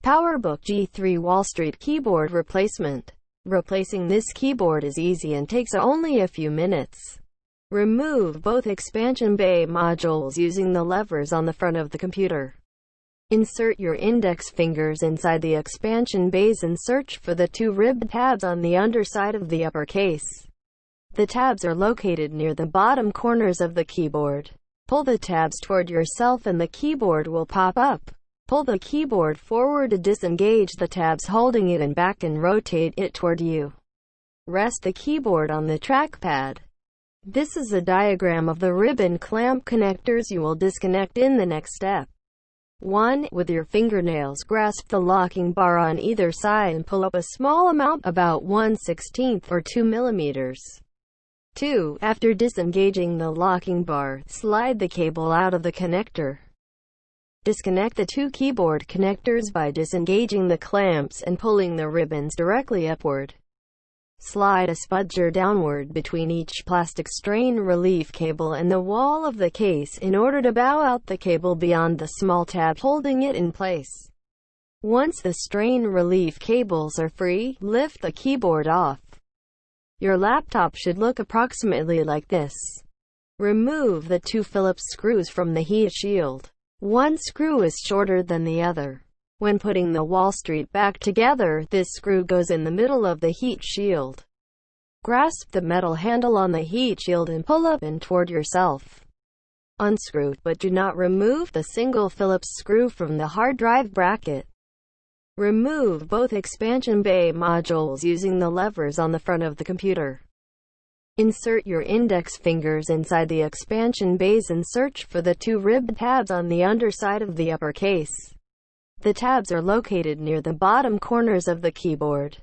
PowerBook G3 Wallstreet Keyboard Replacement. Replacing this keyboard is easy and takes only a few minutes. Remove both expansion bay modules using the levers on the front of the computer. Insert your index fingers inside the expansion bays and search for the two ribbed tabs on the underside of the upper case. The tabs are located near the bottom corners of the keyboard. Pull the tabs toward yourself and the keyboard will pop up. Pull the keyboard forward to disengage the tabs holding it and back and rotate it toward you. Rest the keyboard on the trackpad. This is a diagram of the ribbon clamp connectors you will disconnect in the next step. 1. With your fingernails, grasp the locking bar on either side and pull up a small amount, about 1/16 or 2 millimeters. 2. After disengaging the locking bar, slide the cable out of the connector. Disconnect the two keyboard connectors by disengaging the clamps and pulling the ribbons directly upward. Slide a spudger downward between each plastic strain relief cable and the wall of the case in order to bow out the cable beyond the small tab holding it in place. Once the strain relief cables are free, lift the keyboard off. Your laptop should look approximately like this. Remove the two Phillips screws from the heat shield. One screw is shorter than the other. When putting the Wallstreet back together, this screw goes in the middle of the heat shield. Grasp the metal handle on the heat shield and pull up and toward yourself. Unscrew, but do not remove the single Phillips screw from the hard drive bracket. Remove both expansion bay modules using the levers on the front of the computer. Insert your index fingers inside the expansion bays and search for the two ribbed tabs on the underside of the upper case. The tabs are located near the bottom corners of the keyboard.